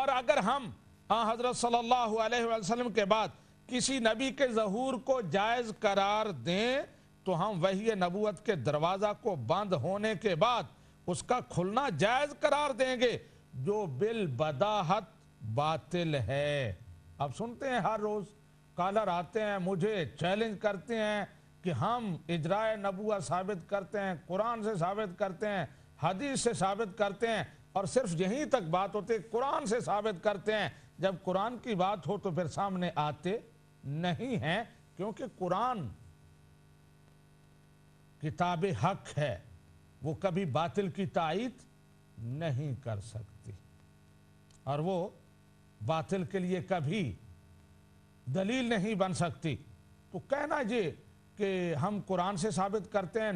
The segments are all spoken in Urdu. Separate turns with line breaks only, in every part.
اور اگر ہم حضرت صلی اللہ علیہ وسلم کے بعد کسی نبی کے ظہور کو جائز قرار دیں تو ہم وحی نبوت کے دروازہ کو بند ہونے کے بعد اس کا کھلنا جائز قرار دیں گے جو بالبداہت باطل ہے۔ اب سنتے ہیں ہر روز کالر آتے ہیں، مجھے چیلنج کرتے ہیں کہ ہم اجراء نبوت ثابت کرتے ہیں، قرآن سے ثابت کرتے ہیں، حدیث سے ثابت کرتے ہیں، اور صرف یہیں تک بات ہوتی ہے، قرآن سے ثابت کرتے ہیں۔ جب قرآن کی بات ہو تو پھر سامنے آتے نہیں ہیں، کیونکہ قرآن کتاب حق ہے، وہ کبھی باطل کی تائید نہیں کر سکتی، اور وہ باطل کے لیے کبھی دلیل نہیں بن سکتی۔ تو کہنا یہ کہ ہم قرآن سے ثابت کرتے ہیں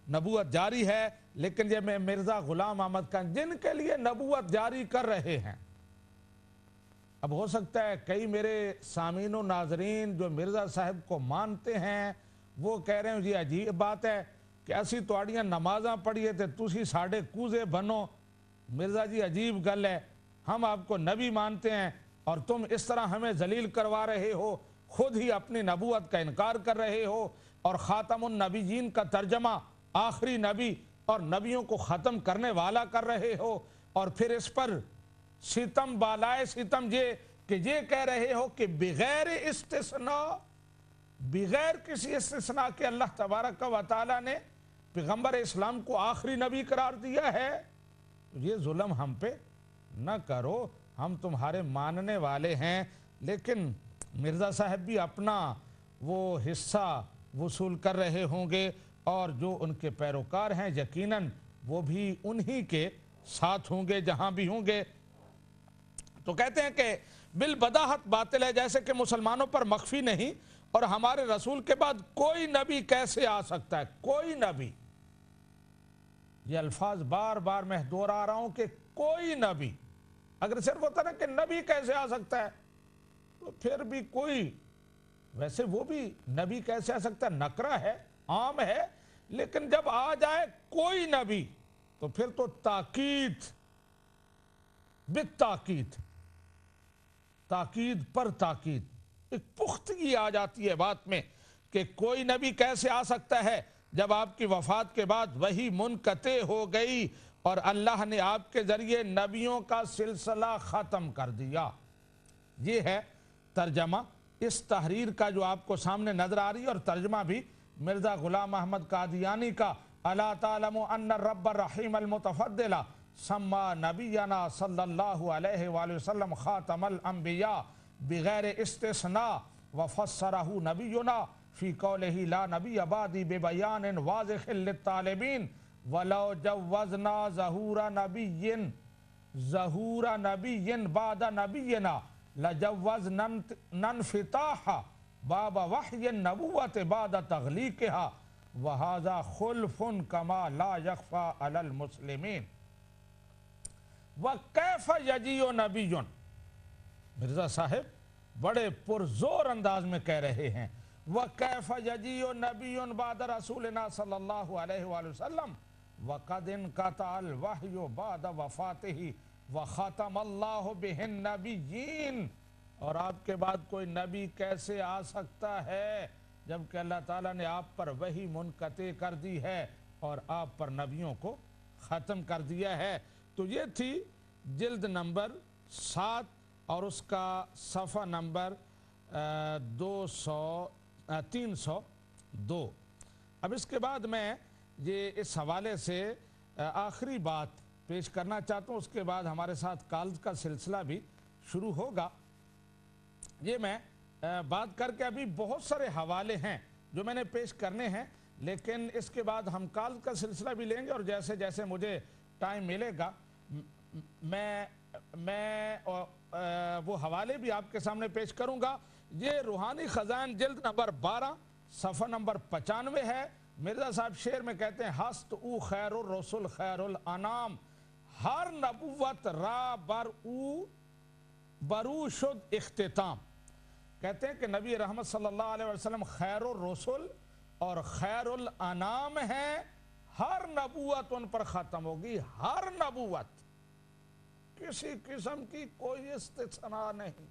نبوت جاری ہے، لیکن یہ میں مرزا غلام احمد خان جن کے لیے نبوت جاری کر رہے ہیں، اب ہو سکتا ہے کئی میرے سامعین و ناظرین جو مرزا صاحب کو مانتے ہیں وہ کہہ رہے ہیں جی عجیب بات ہے کہ ایسی توڑیاں نمازاں پڑھیے تھے تسی ساڑھے کوزے بنو۔ مرزا جی عجیب گل ہے، ہم آپ کو نبی مانتے ہیں اور تم اس طرح ہمیں ذلیل کروا رہے ہو، خود ہی اپنی نبوت کا انکار کر رہے ہو، اور خاتم النبیین کا ترجمہ آخری نبی اور نبیوں کو ختم کرنے والا کر رہے ہو، اور پھر اس پر ستم بالائے ستم یہ کہ یہ کہہ رہے ہو کہ بغیر استثناء، بغیر کسی استثناء کے اللہ تبارک و تعالی نے پیغمبر اسلام کو آخری نبی قرار دیا ہے۔ یہ ظلم ہم پہ نہ کرو، ہم تمہارے ماننے والے ہیں، لیکن مرزا صاحب بھی اپنا وہ حصہ وصول کر رہے ہوں گے، اور جو ان کے پیروکار ہیں یقیناً وہ بھی انہی کے ساتھ ہوں گے جہاں بھی ہوں گے۔ تو کہتے ہیں کہ بالبداہت باطل ہے، جیسے کہ مسلمانوں پر مخفی نہیں، اور ہمارے رسول کے بعد کوئی نبی کیسے آ سکتا ہے، کوئی نبی، یہ الفاظ بار بار میں دہرا رہا ہوں کہ کوئی نبی، اگر صرف ہوتا نا کہ نبی کیسے آ سکتا ہے تو پھر بھی کوئی، ویسے وہ بھی نبی کیسے آ سکتا ہے نکرہ ہے، عام ہے، لیکن جب آ جائے کوئی نبی تو پھر تو تاکید بالتاکید، تاکید پر تاکید، ایک پختگی آ جاتی ہے بات میں کہ کوئی نبی کیسے آ سکتا ہے جب آپ کی وفات کے بعد وہی منقطع ہو گئی اور اللہ نے آپ کے ذریعے نبیوں کا سلسلہ ختم کر دیا۔ یہ ہے ترجمہ اس تحریر کا جو آپ کو سامنے نظر آ رہی ہے، اور ترجمہ بھی مرزا غلام احمد قادیانی کا الا تعلم ان الرب الرحیم المتفضل سما نبینا صلی اللہ علیہ وآلہ وسلم خاتم الانبیاء بغیر استثناء وفسرہ نبینا فی قولہ لا نبی بعدی ببیان واضح للطالبین ولو جوزنا ظہور نبی بعد نبینا لجوزنا انفتاح باب وحی النبوت بعد تغلیقها وہذا خلف کما لا یخفى علی المسلمین۔ وَكَيْفَ يَجِيُّ نَبِيٌّ، مرزا صاحب بڑے پرزور انداز میں کہہ رہے ہیں، وَكَيْفَ يَجِيُّ نَبِيٌّ بَعْدَ رَسُولِنَا صلی اللہ علیہ وآلہ وسلم وَقَدْ انْقَطَعَ الْوَحْيُ بَعْدَ وَفَاتِهِ وَخَتَمَ اللَّهُ بِهِ النَّبِيِّينَ۔ اور آپ کے بعد کوئی نبی کیسے آ سکتا ہے جبکہ اللہ تعالیٰ نے آپ پر وحی منقطع کر دی ہے اور آپ پر نبیوں کو ختم کر دیا ہے۔ تو یہ تھی جلد نمبر 7 اور اس کا صفحہ نمبر 302۔ اب اس کے بعد میں یہ اس حوالے سے آخری بات پیش کرنا چاہتا ہوں، اس کے بعد ہمارے ساتھ کالز کا سلسلہ بھی شروع ہوگا۔ یہ میں بات کر کے ابھی بہت سارے حوالے ہیں جو میں نے پیش کرنے ہیں، لیکن اس کے بعد ہم کالز کا سلسلہ بھی لیں گے، اور جیسے جیسے مجھے ٹائم ملے گا میں وہ حوالے بھی آپ کے سامنے پیش کروں گا۔ یہ روحانی خزائن جلد نمبر 12 صفحہ نمبر 95 ہے۔ مرزا صاحب شعر میں کہتے ہیں ہست او خیر الرسل خیر الانام، ہر نبوت را برو شد اختتام۔ کہتے ہیں کہ نبی رحمت صلی اللہ علیہ وسلم خیر الرسل اور خیر الانام ہیں، ہر نبوت ان پر ختم ہوگی، ہر نبوت۔ کسی قسم کی کوئی استثناء نہیں،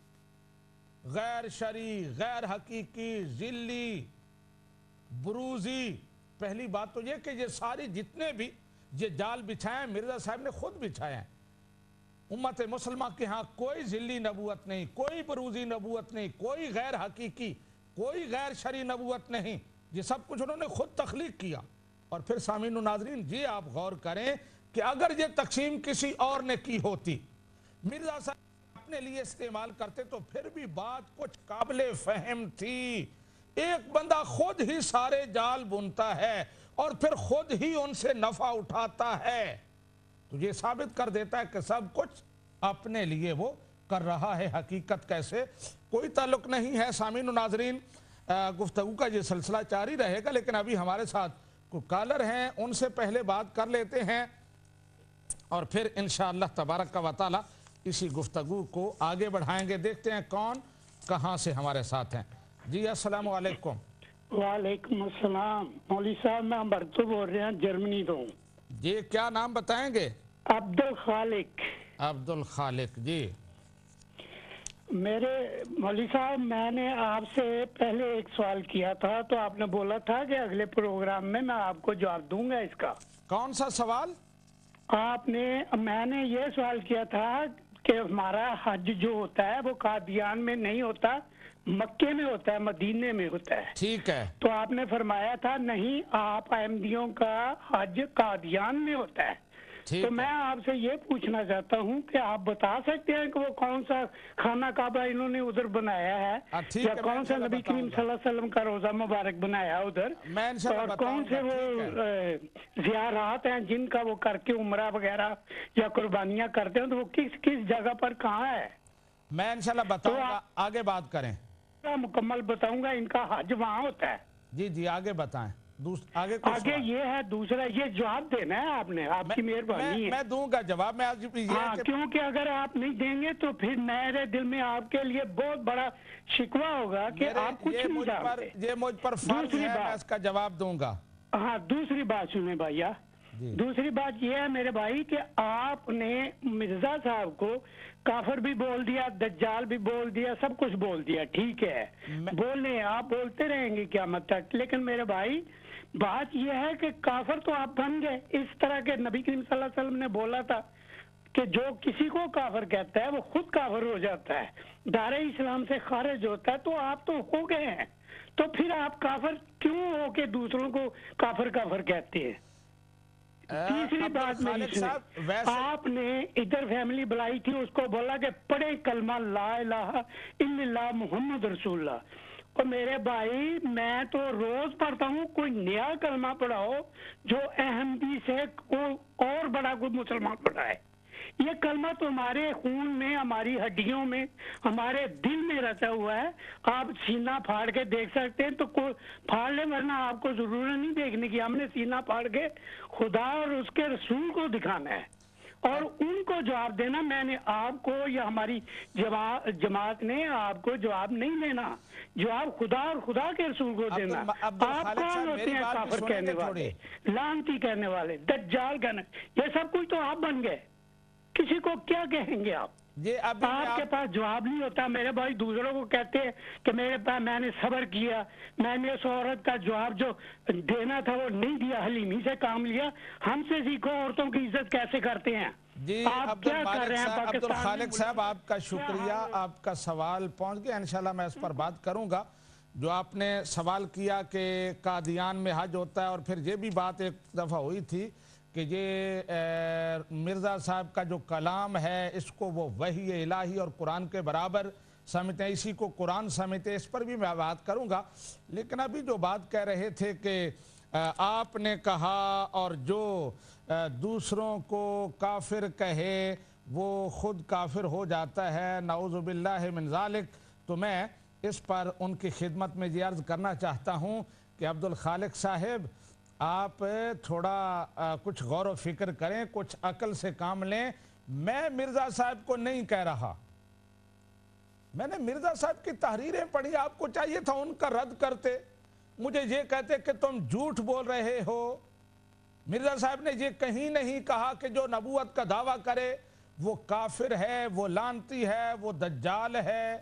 غیر شرعی، غیر حقیقی، ذلی، بروزی۔ پہلی بات تو یہ کہ یہ ساری جتنے بھی یہ جال بچھائے ہیں مرزا صاحب نے خود بچھائے ہیں۔ امت مسلمہ کے ہاں کوئی ذلی نبوت نہیں، کوئی بروزی نبوت نہیں، کوئی غیر حقیقی، کوئی غیر شرعی نبوت نہیں، یہ سب کچھ انہوں نے خود تخلیق کیا۔ اور پھر سامعین و ناظرین جی آپ غور کریں کہ اگر یہ تقسیم کسی اور نے کی ہوتی، مرزا صاحب اپنے لیے استعمال کرتے تو پھر بھی بات کچھ قابل فہم تھی۔ ایک بندہ خود ہی سارے جال بنتا ہے اور پھر خود ہی ان سے نفع اٹھاتا ہے، تو یہ ثابت کر دیتا ہے کہ سب کچھ اپنے لیے وہ کر رہا ہے۔ حقیقت کیسے کوئی تعلق نہیں ہے۔ سامعین و ناظرین گفتگو کا یہ سلسلہ جاری رہے گا، لیکن ابھی ہمارے ساتھ کوئی کالر ہیں، ان سے پہلے بات کر لیتے ہیں اور پھر انشاءاللہ تبارک و تعالی اسی گفتگو کو آگے بڑھائیں گے۔ دیکھتے ہیں کون کہاں سے ہمارے ساتھ ہیں۔ جی السلام علیکم۔
وعلیکم السلام مولوی صاحب، میں برتو بول رہا ہوں جرمنی تو۔
جی کیا نام بتائیں گے؟
عبدالخالق۔
عبدالخالق جی۔
میرے مولوی صاحب میں نے آپ سے پہلے ایک سوال کیا تھا تو آپ نے بولا تھا کہ اگلے پروگرام میں آپ کو جواب دوں گا اس کا۔
کون سا سوال؟
میں نے یہ سوال کیا تھا کہ ہمارا حج جو ہوتا ہے وہ قادیان میں نہیں ہوتا، مکے میں ہوتا ہے، مدینے میں ہوتا ہے۔
ٹھیک ہے۔
تو آپ نے فرمایا تھا نہیں، آپ احمدیوں کا حج قادیان میں ہوتا ہے۔ تو میں آپ سے یہ پوچھنا چاہتا ہوں کہ آپ بتا سکتے ہیں کہ وہ کون سا خانہ کعبہ انہوں نے ادھر بنایا ہے، یا کون سا نبی کریم صلی اللہ علیہ وسلم کا روزہ مبارک بنایا ادھر، اور کون سے وہ زیارات ہیں جن کا وہ کر کے عمرہ وغیرہ یا قربانیاں کرتے ہیں، تو وہ کس کس جگہ پر کہاں ہے؟
میں انشاءاللہ بتاؤں گا، آگے بات کریں۔
مکمل بتاؤں گا، ان کا حج وہاں ہوتا ہے۔
جی جی آگے بتائیں۔
آگے یہ ہے دوسرا، یہ جواب دینا ہے آپ نے، آپ کی مہربانی ہے۔
میں دوں گا جواب۔ میں
کیونکہ اگر آپ نہیں دیں گے تو پھر میرے دل میں آپ کے لیے بہت بڑا شکوہ ہوگا کہ آپ کچھ نہیں جانتے۔
یہ مجھ پر فرض ہے، میں اس کا جواب دوں گا۔
ہاں دوسری بات سنیں بھائیا، دوسری بات یہ ہے میرے بھائی کہ آپ نے مرزا صاحب کو کافر بھی بول دیا، دجال بھی بول دیا، سب کچھ بول دیا، ٹھیک ہے، بولیں، آپ بولتے رہیں گے قیامت تک، لیکن میرے بھائی بات یہ ہے کہ کافر تو آپ بن گئے۔ اس طرح کے نبی کریم صلی اللہ علیہ وسلم نے بولا تھا کہ جو کسی کو کافر کہتا ہے وہ خود کافر ہو جاتا ہے، دار اسلام سے خارج ہوتا ہے، تو آپ تو ہو گئے ہیں، تو پھر آپ کافر کیوں ہو کے دوسروں کو کافر کافر کہتے ہیں؟ تیسری بات میری سنیں، آپ نے ادھر فیملی بلائی تھی، اس کو بولا کہ پڑھیں کلمہ لا الہ الا اللہ محمد رسول اللہ۔ اور میرے بھائی میں تو روز پڑھتا ہوں، کوئی نیا کلمہ پڑھاؤ جو احمدی سے اور بڑا کوئی مسلمان پڑھا ہے۔ یہ کلمہ تو ہمارے خون میں، ہماری ہڈیوں میں، ہمارے دل میں رچا ہوا ہے۔ آپ سینہ پھاڑ کے دیکھ سکتے ہیں تو پھاڑ لیں، ورنہ آپ کو ضرورت نہیں دیکھنے کی، ہم نے سینہ پھاڑ کے خدا اور اس کے رسول کو دکھانا ہے اور ان کو جواب دینا۔ میں نے آپ کو یا ہماری جماعت نے آپ کو جواب نہیں دینا، جواب خدا اور خدا کے رسول کو دینا۔ آپ کون ہوتے ہیں کافر کہنے والے، لعنتی کہنے والے، دجال کہنے، یہ سب کچھ تو آپ بن گئے، کسی کو کیا کہیں گے آپ؟ آپ کے پاس جواب نہیں ہوتا میرے بھائی۔ دوسروں کو کہتے ہیں کہ میرے پاس میں نے صبر کیا، میں نے اس عورت کا جواب جو دینا تھا وہ نہیں دیا، حلیمی سے کام لیا۔ ہم سے سیکھو عورتوں کی عزت کیسے کرتے ہیں۔
جی عبدالخالق صاحب آپ کا شکریہ، آپ کا سوال پہنچ گیا، انشاءاللہ میں اس پر بات کروں گا۔ جو آپ نے سوال کیا کہ قادیان میں حج ہوتا ہے، اور پھر یہ بھی بات ایک دفعہ ہوئی تھی کہ یہ مرزا صاحب کا جو کلام ہے اس کو وہ وحی الہی اور قرآن کے برابر سمجھتے ہیں، اسی کو قرآن سمجھتے ہیں، اس پر بھی میں بات کروں گا۔ لیکن ابھی جو بات کہہ رہے تھے کہ آپ نے کہا اور جو دوسروں کو کافر کہے وہ خود کافر ہو جاتا ہے، نعوذ باللہ من ذالک، تو میں اس پر ان کی خدمت میں یہ عرض کرنا چاہتا ہوں کہ عبدالخالق صاحب آپ تھوڑا کچھ غور و فکر کریں، کچھ عقل سے کام لیں۔ میں مرزا صاحب کو نہیں کہہ رہا، میں نے مرزا صاحب کی تحریریں پڑھی، آپ کو چاہیے تھا ان کا رد کرتے، مجھے یہ کہتے کہ تم جھوٹ بول رہے ہو۔ مرزا صاحب نے یہ کہیں نہیں کہا کہ جو نبوت کا دعویٰ کرے وہ کافر ہے، وہ لعنتی ہے، وہ دجال ہے،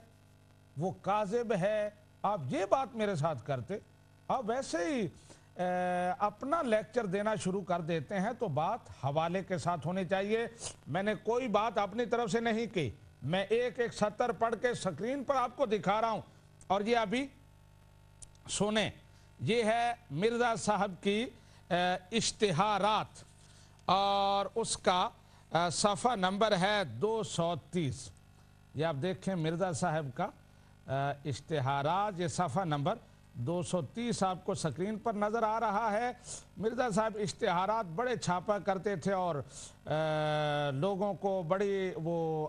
وہ کاذب ہے، آپ یہ بات میرے ساتھ کرتے، آپ ویسے ہی اپنا لیکچر دینا شروع کر دیتے ہیں تو بات حوالے کے ساتھ ہونی چاہیے۔ میں نے کوئی بات اپنی طرف سے نہیں کی، میں ایک ایک سطر پڑھ کے سکرین پر آپ کو دکھا رہا ہوں، اور یہ ابھی سنیں، یہ ہے مرزا صاحب کی اشتہارات، اور اس کا صفحہ نمبر ہے 230۔ یہ آپ دیکھیں مرزا صاحب کا اشتہارات، یہ صفحہ نمبر 230 آپ کو سکرین پر نظر آ رہا ہے۔ مرزا صاحب اشتہارات بڑے چھاپا کرتے تھے اور لوگوں کو بڑی وہ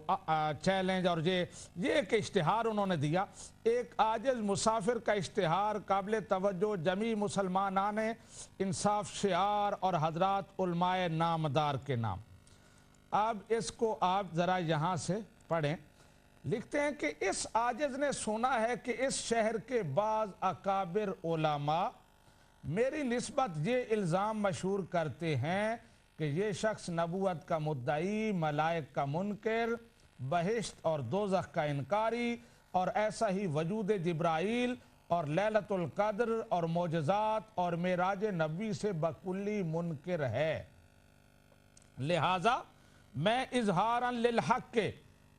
چیلنج، اور یہ ایک اشتہار انہوں نے دیا، ایک عاجز مسافر کا اشتہار قابل توجہ، جمیع مسلمانان انصاف شعار اور حضرات علماء نامدار کے نام۔ اب اس کو آپ ذرا یہاں سے پڑھیں۔ لکھتے ہیں کہ اس عاجز نے سنا ہے کہ اس شہر کے بعض اکابر علماء میری نسبت یہ الزام مشہور کرتے ہیں کہ یہ شخص نبوت کا مدعی، ملائک کا منکر، بہشت اور دوزخ کا انکاری، اور ایسا ہی وجود جبرائیل اور لیلۃ القدر اور معجزات اور معراج نبی سے بکلی منکر ہے۔ لہٰذا میں اظہاراً للحق کے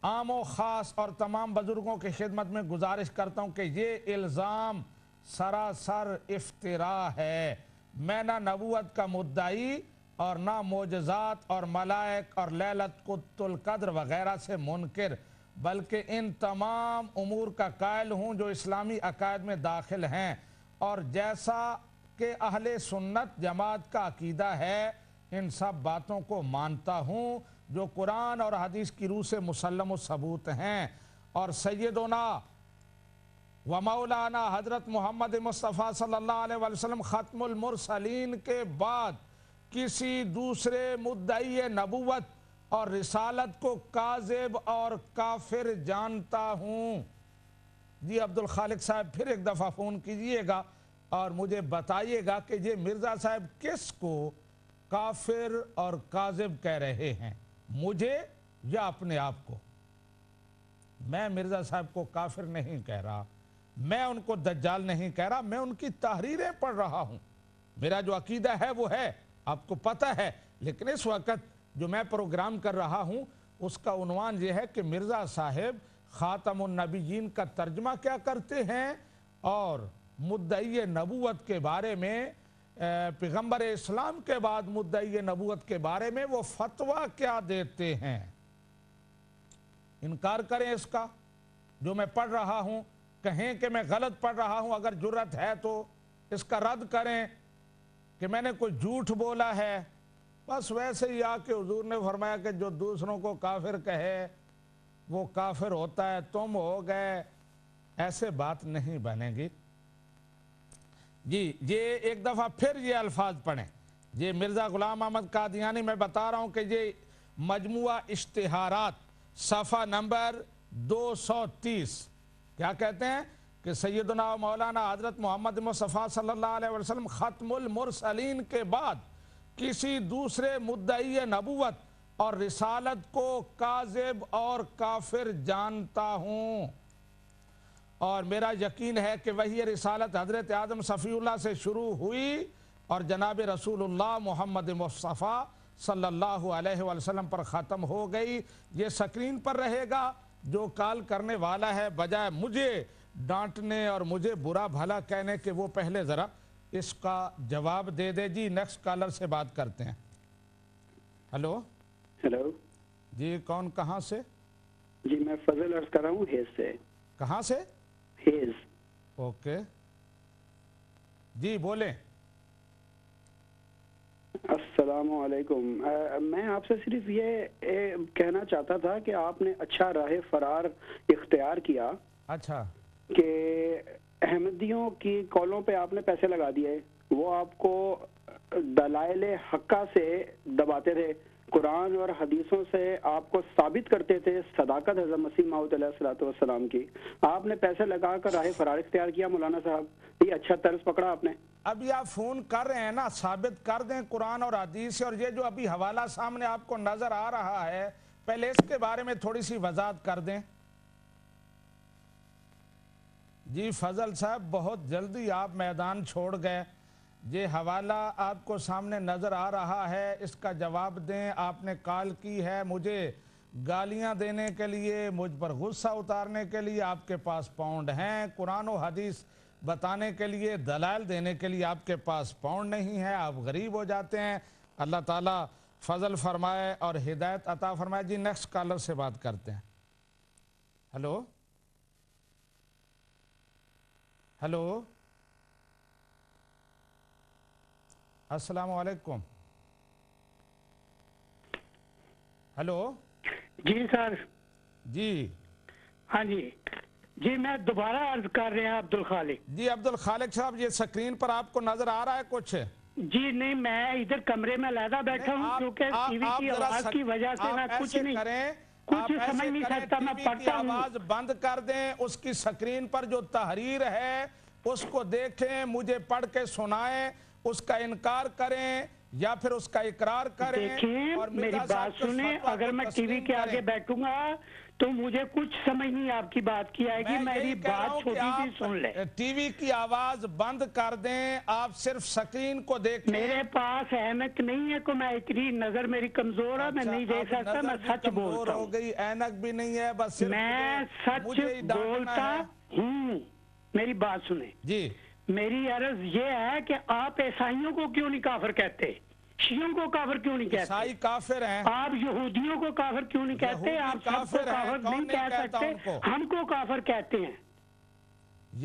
عام و خاص اور تمام بزرگوں کی خدمت میں گزارش کرتا ہوں کہ یہ الزام سراسر افتراء ہے۔ میں نہ نبوت کا مدعی اور نہ معجزات اور ملائک اور لیلۃ القدر وغیرہ سے منکر، بلکہ ان تمام امور کا قائل ہوں جو اسلامی عقائد میں داخل ہیں، اور جیسا کہ اہل سنت جماعت کا عقیدہ ہے ان سب باتوں کو مانتا ہوں جو قرآن اور حدیث کی روح سے مسلم و ثبوت ہیں، اور سیدنا و مولانا حضرت محمد مصطفیٰ صلی اللہ علیہ وسلم ختم المرسلین کے بعد کسی دوسرے مدعی نبوت اور رسالت کو کاذب اور کافر جانتا ہوں۔ جی عبدالخالق صاحب پھر ایک دفعہ فون کیجئے گا اور مجھے بتائیے گا کہ یہ مرزا صاحب کس کو کافر اور کاذب کہہ رہے ہیں، مجھے یا اپنے آپ کو؟ میں مرزا صاحب کو کافر نہیں کہہ رہا، میں ان کو دجال نہیں کہہ رہا، میں ان کی تحریریں پڑھ رہا ہوں، میرا جو عقیدہ ہے وہ ہے، آپ کو پتہ ہے، لیکن اس وقت جو میں پروگرام کر رہا ہوں اس کا عنوان یہ ہے کہ مرزا صاحب خاتم النبیین کا ترجمہ کیا کرتے ہیں، اور مدعی نبوت کے بارے میں، پیغمبر اسلام کے بعد مدعی نبوت کے بارے میں وہ فتویٰ کیا دیتے ہیں۔ انکار کریں اس کا جو میں پڑھ رہا ہوں، کہیں کہ میں غلط پڑھ رہا ہوں، اگر جرت ہے تو اس کا رد کریں کہ میں نے کوئی جھوٹ بولا ہے۔ بس ویسے ہی آ کے حضور نے فرمایا کہ جو دوسروں کو کافر کہے وہ کافر ہوتا ہے، تم ہو گئے، ایسے بات نہیں بنے گی۔ جی یہ ایک دفعہ پھر یہ الفاظ پڑھیں، یہ مرزا غلام احمد قادیانی، میں بتا رہا ہوں کہ یہ مجموعہ اشتہارات صفحہ نمبر 230 کیا کہتے ہیں کہ سیدنا و مولانا حضرت محمد مصطفیٰ صلی اللہ علیہ وسلم ختم المرسلین کے بعد کسی دوسرے مدعی نبوت اور رسالت کو کاذب اور کافر جانتا ہوں، اور میرا یقین ہے کہ وہی رسالت حضرت آدم صفی اللہ سے شروع ہوئی اور جناب رسول اللہ محمد مصطفیٰ صلی اللہ علیہ وسلم پر ختم ہو گئی۔ یہ سکرین پر رہے گا، جو کال کرنے والا ہے بجائے مجھے ڈانٹنے اور مجھے برا بھلا کہنے کہ وہ پہلے ذرا اس کا جواب دے دے۔ جی نیکسٹ کالر سے بات کرتے ہیں۔ ہلو
ہیلو
جی، کون کہاں سے؟
جی میں فضل عرض کر رہا ہوں ہیز سے۔
کہاں سے؟
ہیز۔
اوکے جی بولیں۔
السلام علیکم، میں آپ سے صرف یہ کہنا چاہتا تھا کہ آپ نے اچھا راہ فرار اختیار کیا،
اچھا،
کہ احمدیوں کی کالوں پہ آپ نے پیسے لگا دیے، وہ آپ کو دلائل حقہ سے دباتے تھے، قرآن اور حدیثوں سے آپ کو ثابت کرتے تھے صداقت حضرت مسیح موعود علیہ الصلوۃ والسلام کی، آپ نے پیسے لگا کر راہ فرار اختیار کیا۔ مولانا صاحب یہ اچھا طرز پکڑا آپ نے۔
ابھی آپ فون کر رہے ہیں نا، ثابت کر دیں قرآن اور حدیث سے، اور یہ جو ابھی حوالہ سامنے آپ کو نظر آ رہا ہے پہلے اس کے بارے میں تھوڑی سی وضاحت کر دیں. جی فضل صاحب بہت جلدی آپ میدان چھوڑ گئے. یہ حوالہ آپ کو سامنے نظر آ رہا ہے, اس کا جواب دیں. آپ نے کال کی ہے مجھے گالیاں دینے کے لیے, مجھ پر غصہ اتارنے کے لیے. آپ کے پاس پاؤنڈ ہیں, قرآن و حدیث بتانے کے لیے, دلائل دینے کے لیے آپ کے پاس پاؤنڈ نہیں ہے. آپ غریب ہو جاتے ہیں. اللہ تعالیٰ فضل فرمائے اور ہدایت عطا فرمائے. جی نیکسٹ کالر سے بات کرتے ہیں. ہلو ہلو السلام علیکم. ہلو
جی سر.
جی
ہاں جی جی میں دوبارہ عرض کر رہے ہیں عبد الخالق.
جی عبد الخالق صاحب, یہ سکرین پر آپ کو نظر آ رہا ہے کچھ؟
جی نہیں, میں ادھر کمرے میں علیحدہ بیٹھا ہوں کیونکہ ٹی وی کی آواز کی وجہ سے میں کچھ نہیں کچھ سمجھ نہیں سکتا. میں پڑھتا ہوں.
آواز بند کر دیں. اس کی سکرین پر جو تحریر ہے اس کو دیکھیں, مجھے پڑھ کے سنائیں, اس کا انکار کریں یا پھر اس کا اقرار کریں.
دیکھیں
اور
میری بات سنیں, اگر میں ٹی وی کے آگے بیٹھوں گا تو مجھے کچھ سمجھ نہیں آپ کی بات کی آئے گی. میری بات چھوٹی سی سن لیں.
ٹی وی کی آواز بند کر دیں, آپ صرف سکرین کو دیکھیں.
میرے پاس اینک نہیں ہے کہ میں اتنی نظر میری کمزور ہے, میں نہیں دیکھ سکتا. میں سچ بولتا ہوں.
ہو گئی, اینک بھی نہیں ہے, بس
میں سچ بولتا ہوں. میری بات سنیں.
جی
میری عرض یہ ہے کہ آپ عیسائیوں کو کیوں نہیں کافر کہتے, شیعوں کو کافر کیوں نہیں کہتے,
عیسائی کافر ہیں,
آپ یہودیوں کو کافر کیوں نہیں کہتے, آپ سب کو کافر نہیں کہہ سکتے, ہم کو کافر کہتے ہیں.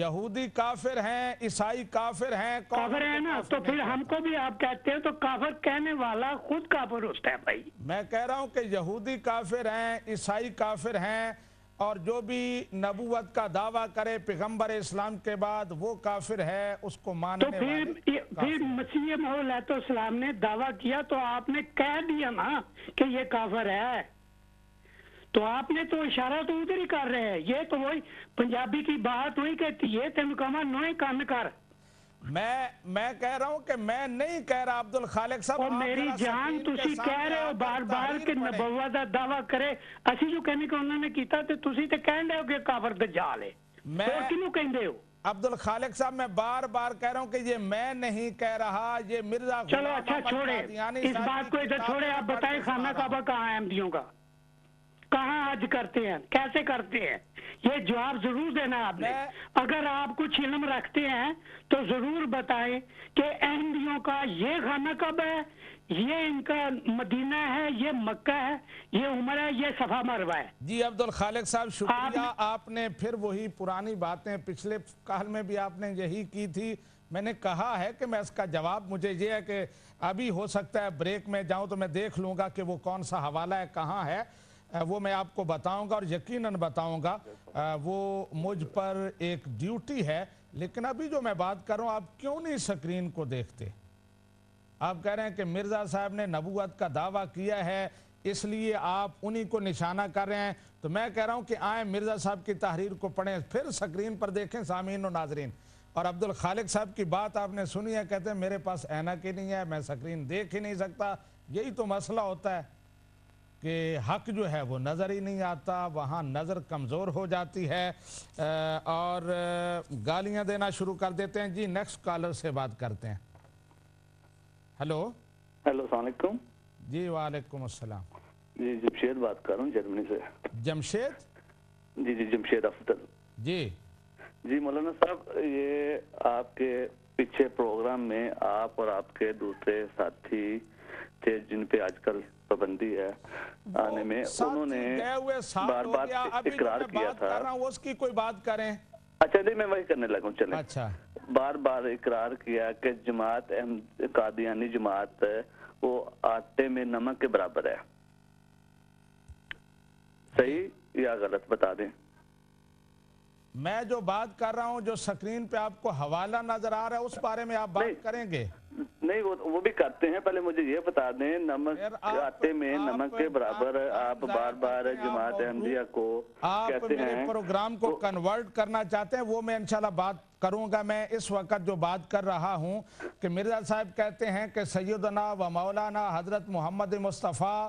یہودی کافر ہیں, عیسائی کافر ہیں,
کافر ہیں نا, تو پھر ہم کو بھی آپ کہتے ہیں. تو کافر کہنے والا خود کافر ہوتا ہے بھائی.
میں کہہ رہا ہوں کہ یہودی کافر ہیں, عیسائی کافر ہیں, اور جو بھی نبوت کا دعویٰ کرے پیغمبر اسلام کے بعد وہ کافر ہے, اس کو ماننے والے.
تو پھر مسیح موعود علیہ السلام نے دعویٰ کیا تو آپ نے کہہ دیا نا کہ یہ کافر ہے, تو آپ نے تو اشارہ تو ادھر ہی کر رہے ہیں. یہ تو وہی پنجابی کی بات ہوئی کہ یہ تم کما نوئے کان کر.
میں کہہ رہا ہوں کہ میں نہیں کہہ رہا عبد الخالق صاحب.
اور میری جان تسی کہہ رہے ہو بار بار کہ نبوت دا دعویٰ کرے, اسی جو کہنے کو انہوں نے کیتا تے تسی تے کہن رہے ہو کہ کافر دجال ہے. اور کنوں کہندے ہو
عبد الخالق صاحب؟ میں بار بار کہہ رہا ہوں کہ یہ میں نہیں کہہ رہا, یہ مرزا غلام.
چلو اچھا چھوڑے اس بات کو, ادھر چھوڑے. آپ بتائیں خانہ کعبہ کہاں ہے احمدیوں کا, کہاں حج کرتے ہیں, کیسے کرتے ہیں؟ یہ جواب ضرور دینا آپ نے. اگر آپ کچھ علم رکھتے ہیں تو ضرور بتائیں کہ احمدیوں کا یہ خانہ کعبہ ہے, یہ ان کا مدینہ ہے, یہ مکہ ہے, یہ عمر ہے, یہ صفا مروہ ہے.
جی عبد الخالق صاحب شکریہ. آپ نے پھر وہی پرانی باتیں, پچھلے کال میں بھی آپ نے یہی کی تھی. میں نے کہا ہے کہ میں اس کا جواب, مجھے یہ ہے کہ ابھی ہو سکتا ہے بریک میں جاؤں تو میں دیکھ لوں گا کہ وہ کون سا حوالہ ہے, کہاں ہے, وہ میں آپ کو بتاؤں گا اور یقیناً بتاؤں گا. وہ مجھ پر ایک ڈیوٹی ہے. لیکن ابھی جو میں بات کر رہا ہوں, آپ کیوں نہیں سکرین کو دیکھتے؟ آپ کہہ رہے ہیں کہ مرزا صاحب نے نبوت کا دعویٰ کیا ہے اس لیے آپ انہی کو نشانہ کر رہے ہیں. تو میں کہہ رہا ہوں کہ آئیں مرزا صاحب کی تحریر کو پڑھیں, پھر سکرین پر دیکھیں سامعین و ناظرین. اور عبد الخالق صاحب کی بات آپ نے سنی ہے, کہتے ہیں میرے پاس اینک ہی نہیں ہے, میں سکرین دیکھ ہی نہیں سکتا. یہی تو مسئلہ ہوتا ہے کہ حق جو ہے وہ نظر ہی نہیں آتا, وہاں نظر کمزور ہو جاتی ہے اور گالیاں دینا شروع کر دیتے ہیں. جی نیکسٹ کالر سے بات کرتے ہیں. ہلو
السلام علیکم.
جی وعلیکم السلام.
جی جمشید بات کر رہا ہوں جرمنی سے.
جمشید؟
جی جمشید افضل.
جی
مولانا صاحب, یہ آپ کے پیچھے پروگرام میں آپ اور آپ کے دوسرے ساتھی تھے جن پہ آج کل پابندی ہے آنے میں, انہوں نے بار بار اقرار کیا تھا.
اس کی کوئی بات کریں.
اچھا نہیں, میں وہی کرنے لگا ہوں. چلیں.
اچھا.
بار بار اقرار کیا کہ جماعت قادیانی جماعت وہ آٹے میں نمک کے برابر ہے. صحیح یا غلط بتا دیں.
میں جو بات کر رہا ہوں, جو سکرین پہ آپ کو حوالہ نظر آ رہا ہے, اس بارے میں آپ بات کریں گے؟
نہیں وہ بھی کرتے ہیں. پہلے مجھے یہ بتا دیں, نمک آٹے میں نمک کے برابر آپ بار بار جماعت احمدیہ کو کہتے ہیں.
آپ پروگرام کو کنورٹ کرنا چاہتے ہیں, وہ میں انشاءاللہ بات کروں گا. میں اس وقت جو بات کر رہا ہوں کہ مرزا صاحب کہتے ہیں کہ سیدنا و مولانا حضرت محمد مصطفیٰ